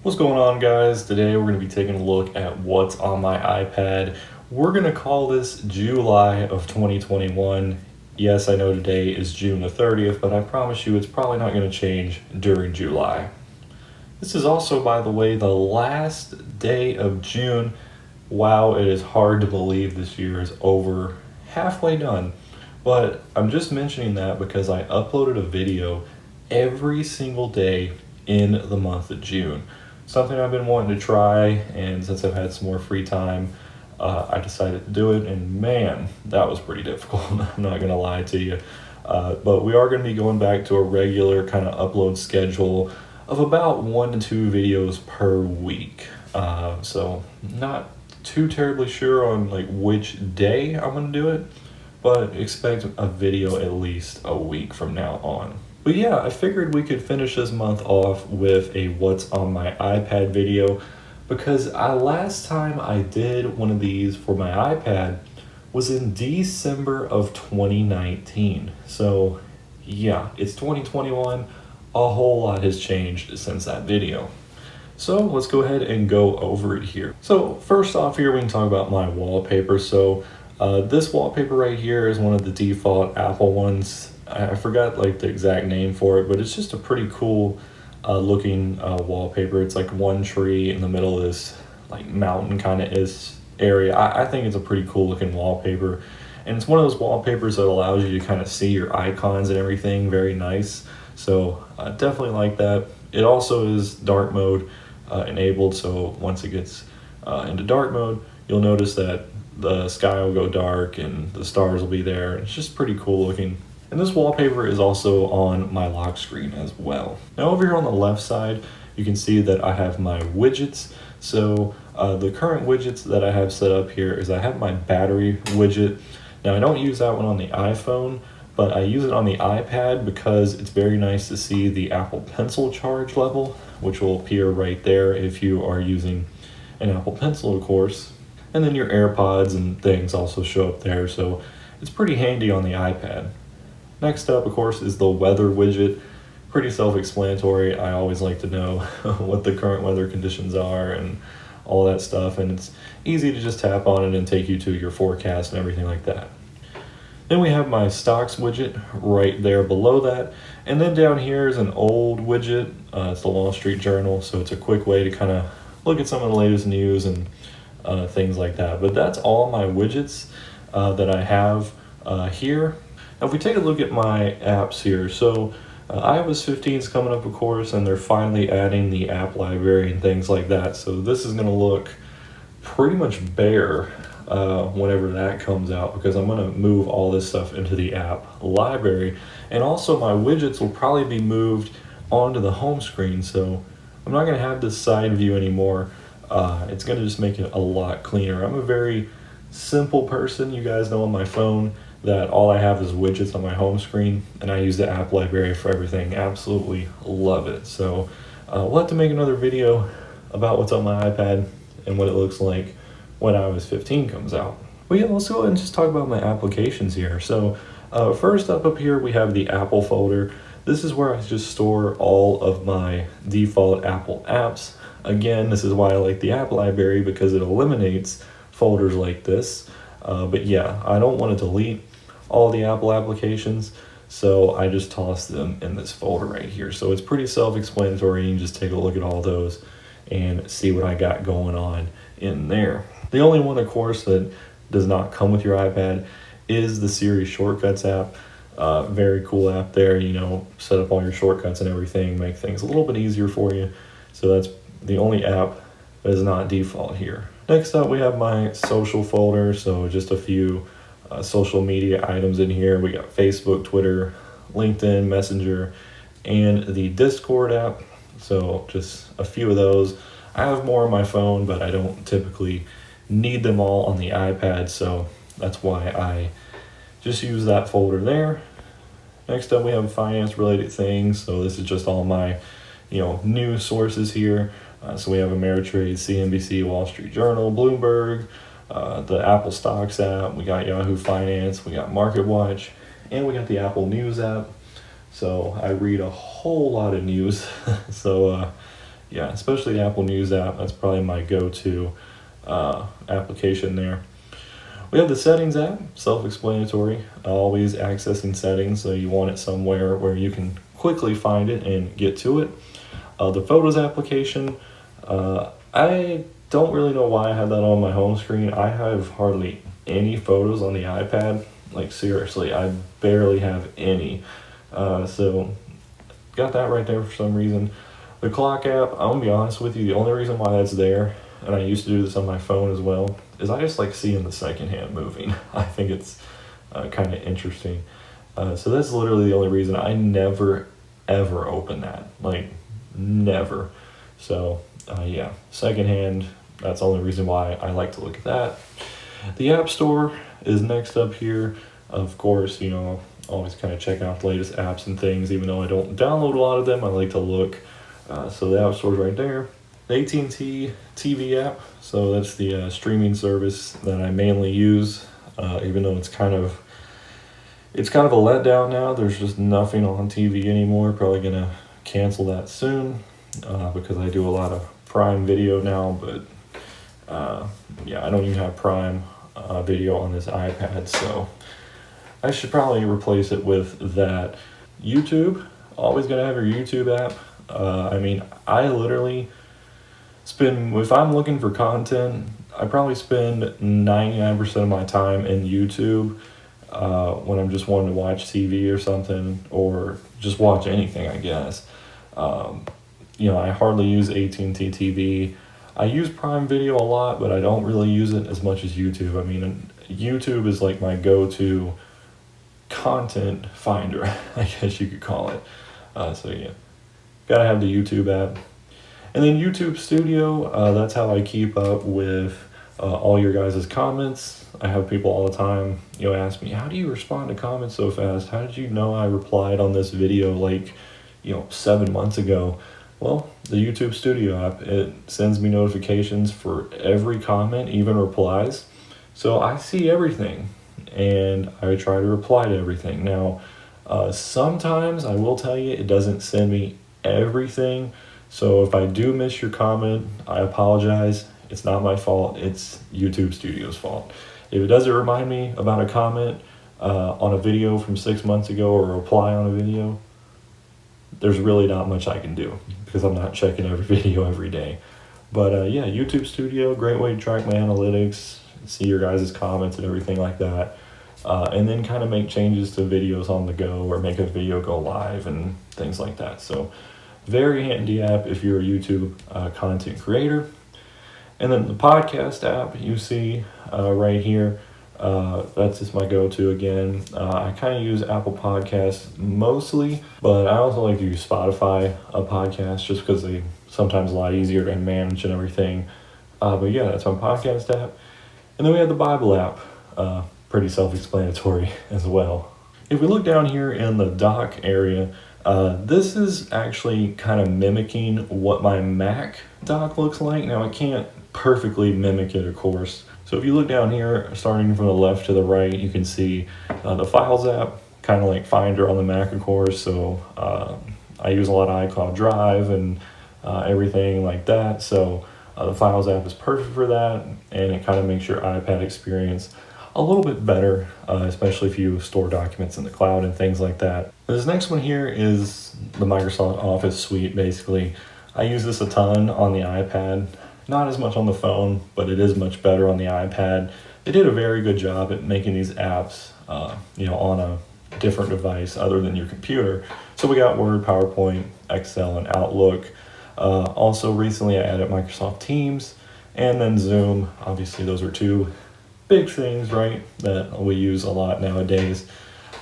What's going on, guys? Today we're going to be taking a look at what's on my iPad. We're going to call this July of 2021. Yes, I know today is June the 30th, but I promise you it's probably not going to change during July. This is also, by the way, the last day of June. Wow, it is hard to believe this year is over, halfway done. But I'm just mentioning that because I uploaded a video every single day in the month of June. Something I've been wanting to try, and since I've had some more free time, I decided to do it, and man, that was pretty difficult. I'm not gonna lie to you. But we are gonna be going back to a regular kind of upload schedule of about 1 to 2 videos per week. So not too terribly sure on like which day I'm gonna do it, but expect a video at least a week from now on. But yeah, I figured we could finish this month off with a what's on my iPad video, because last time I did one of these for my iPad was in December of 2019. So yeah, it's 2021. A whole lot has changed since that video. So let's go ahead and go over it here. So first off here, we can talk about my wallpaper. So this wallpaper right here is one of the default Apple ones. I forgot like the exact name for it, but it's just a pretty cool looking wallpaper. It's like one tree in the middle of this like mountain kind of is area. I think it's a pretty cool looking wallpaper. And it's one of those wallpapers that allows you to kind of see your icons and everything. Very nice. So definitely like that. It also is dark mode enabled. So once it gets into dark mode, you'll notice that the sky will go dark and the stars will be there. It's just pretty cool looking. And this wallpaper is also on my lock screen as well. Now over here on the left side, you can see that I have my widgets. So the current widgets that I have set up here is I have my battery widget. Now I don't use that one on the iPhone, but I use it on the iPad because it's very nice to see the Apple Pencil charge level, which will appear right there if you are using an Apple Pencil, of course. And then your AirPods and things also show up there, so it's pretty handy on the iPad. Next up, of course, is the weather widget. Pretty self-explanatory. I always like to know what the current weather conditions are and all that stuff, and it's easy to just tap on it and take you to your forecast and everything like that. Then we have my stocks widget right there below that, and then down here is an old widget. It's the Wall Street Journal, so it's a quick way to kind of look at some of the latest news and things like that. But that's all my widgets that I have here. Now if we take a look at my apps here, so iOS 15 is coming up, of course, and they're finally adding the app library and things like that. So this is going to look pretty much bare whenever that comes out, because I'm going to move all this stuff into the app library. And also my widgets will probably be moved onto the home screen, so I'm not going to have this side view anymore. It's going to just make it a lot cleaner. I'm a very simple person. You guys know on my phone that all I have is widgets on my home screen, and I use the app library for everything. Absolutely love it. So we'll have to make another video about what's on my iPad and what it looks like when iOS 15 comes out. Well, yeah, let's go ahead and just talk about my applications here. So first up here, we have the Apple folder. This is where I just store all of my default Apple apps. Again, this is why I like the app library, because it eliminates folders like this. But yeah, I don't want to delete all the Apple applications, so I just toss them in this folder right here. So it's pretty self-explanatory. You can just take a look at all those and see what I got going on in there. The only one, of course, that does not come with your iPad is the Siri Shortcuts app. Very cool app there, you know, set up all your shortcuts and everything, make things a little bit easier for you. So that's the only app that is not default here. Next up, we have my social folder, so just a few social media items in here. We got Facebook, Twitter, LinkedIn, Messenger, and the Discord app. So just a few of those. I have more on my phone, but I don't typically need them all on the iPad, so that's why I just use that folder there. Next up, we have finance related things. So this is just all my, news sources here. So we have Ameritrade, CNBC, Wall Street Journal, Bloomberg, the Apple Stocks app, we got Yahoo Finance, we got MarketWatch, and we got the Apple News app. So I read a whole lot of news. So yeah, especially the Apple News app. That's probably my go-to application there. We have the Settings app, self-explanatory, always accessing settings, so you want it somewhere where you can quickly find it and get to it. The Photos application, I don't really know why I have that on my home screen. I have hardly any photos on the iPad. Like seriously, I barely have any. So got that right there for some reason. The Clock app, I'm gonna be honest with you, the only reason why that's there, and I used to do this on my phone as well, is I just like seeing the second hand moving. I think it's kind of interesting. So that's literally the only reason. I never ever open that, like never. So yeah, secondhand, that's the only reason why I like to look at that. The App Store is next up here. Of course, you know, always kind of check out the latest apps and things, even though I don't download a lot of them, I like to look. So the App Store's right there. The AT&T TV app, so that's the streaming service that I mainly use, even though it's kind of a letdown now. There's just nothing on TV anymore. Probably gonna cancel that soon because I do a lot of Prime Video now, but yeah, I don't even have Prime Video on this iPad, so I should probably replace it with that. YouTube, always gonna have your YouTube app. I mean, I literally if I'm looking for content, I probably spend 99% of my time in YouTube when I'm just wanting to watch TV or something, or just watch anything, I guess. You know, I hardly use AT&T TV. I use Prime Video a lot, but I don't really use it as much as YouTube. I mean, YouTube is like my go-to content finder, I guess you could call it. So yeah, gotta have the YouTube app. And then YouTube Studio, that's how I keep up with all your guys' comments. I have people all the time, you know, ask me, how do you respond to comments so fast? How did you know I replied on this video like, you know, 7 months ago? Well, the YouTube Studio app, it sends me notifications for every comment, even replies. So I see everything and I try to reply to everything. Now, sometimes I will tell you, it doesn't send me everything. So if I do miss your comment, I apologize. It's not my fault. It's YouTube Studio's fault. If it doesn't remind me about a comment on a video from 6 months ago or a reply on a video, there's really not much I can do because I'm not checking every video every day. But yeah, YouTube Studio, great way to track my analytics, see your guys' comments and everything like that. And then kind of make changes to videos on the go or make a video go live and things like that. So very handy app if you're a YouTube content creator. And then the podcast app you see right here, that's just my go-to again. I kind of use Apple Podcasts mostly, but I also like to use Spotify podcast just because they sometimes a lot easier to manage and everything. But yeah, that's my podcast app. And then we have the Bible app, pretty self-explanatory as well. If we look down here in the dock area, this is actually kind of mimicking what my Mac dock looks like. Now, I can't perfectly mimic it, of course. So if you look down here, starting from the left to the right, you can see the Files app, kind of like Finder on the Mac, of course. So I use a lot of iCloud Drive and everything like that. So the Files app is perfect for that, and it kind of makes your iPad experience a little bit better, especially if you store documents in the cloud and things like that. This next one here is the Microsoft Office suite, basically. I use this a ton on the iPad, not as much on the phone, but it is much better on the iPad. They did a very good job at making these apps, you know, on a different device other than your computer. So we got Word, PowerPoint, Excel, and Outlook. Also recently I added Microsoft Teams and then Zoom. Obviously those are two big things, right, that we use a lot nowadays.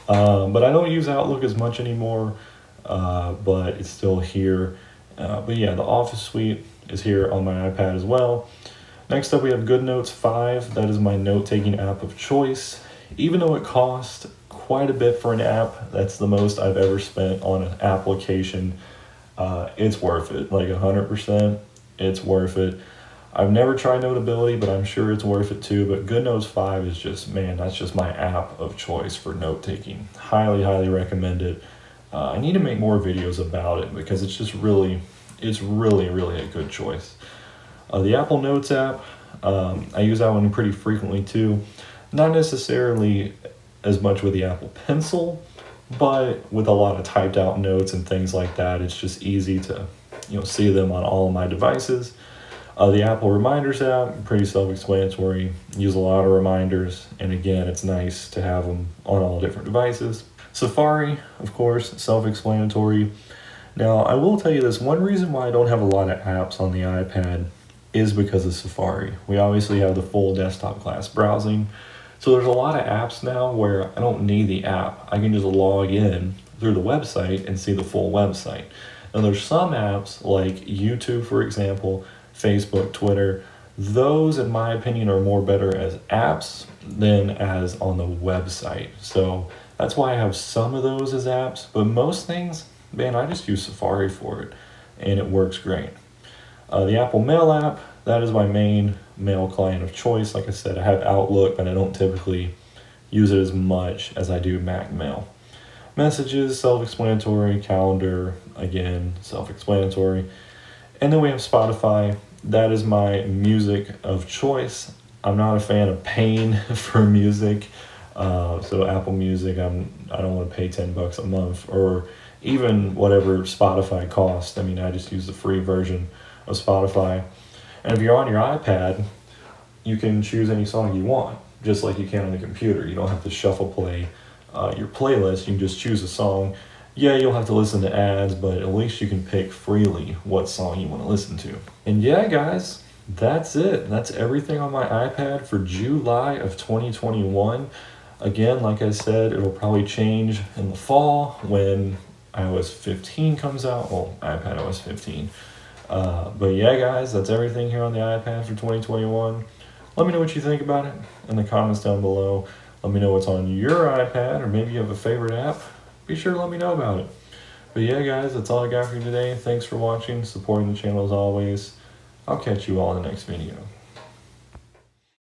But I don't use Outlook as much anymore, but it's still here. But yeah, the Office suite is here on my iPad as well. Next up, we have GoodNotes 5. That is my note-taking app of choice. Even though it costs quite a bit for an app, that's the most I've ever spent on an application. It's worth it, like 100%. It's worth it. I've never tried Notability, but I'm sure it's worth it too. But GoodNotes 5 is just, man, that's just my app of choice for note-taking. Highly, highly recommend it. I need to make more videos about it because it's just really it's really, really a good choice. The Apple Notes app, I use that one pretty frequently too. Not necessarily as much with the Apple Pencil, but with a lot of typed out notes and things like that, it's just easy to see them on all of my devices. The Apple Reminders app, pretty self-explanatory. Use a lot of reminders, and again, it's nice to have them on all different devices. Safari, of course, self-explanatory. Now, I will tell you this, one reason why I don't have a lot of apps on the iPad is because of Safari. We obviously have the full desktop class browsing, so there's a lot of apps now where I don't need the app. I can just log in through the website and see the full website. Now, there's some apps like YouTube, for example, Facebook, Twitter. Those, in my opinion, are more better as apps than as on the website. So that's why I have some of those as apps, but most things, man, I just use Safari for it, and it works great. The Apple Mail app, that is my main mail client of choice. Like I said, I have Outlook, but I don't typically use it as much as I do Mac Mail. Messages, self-explanatory. Calendar, again, self-explanatory. And then we have Spotify. That is my music of choice. I'm not a fan of paying for music. So Apple Music, I don't want to pay $10 a month or even whatever Spotify costs. I mean, I just use the free version of Spotify. And if you're on your iPad, you can choose any song you want, just like you can on the computer. You don't have to shuffle play your playlist. You can just choose a song. Yeah, you'll have to listen to ads, but at least you can pick freely what song you want to listen to. And yeah, guys, that's it. That's everything on my iPad for July of 2021. Again, like I said, it'll probably change in the fall when iOS 15 comes out. Well, iPad OS 15. But yeah, guys, that's everything here on the iPad for 2021. Let me know what you think about it in the comments down below. Let me know what's on your iPad, or maybe you have a favorite app. Be sure to let me know about it. But yeah, guys, that's all I got for you today. Thanks for watching, supporting the channel as always. I'll catch you all in the next video.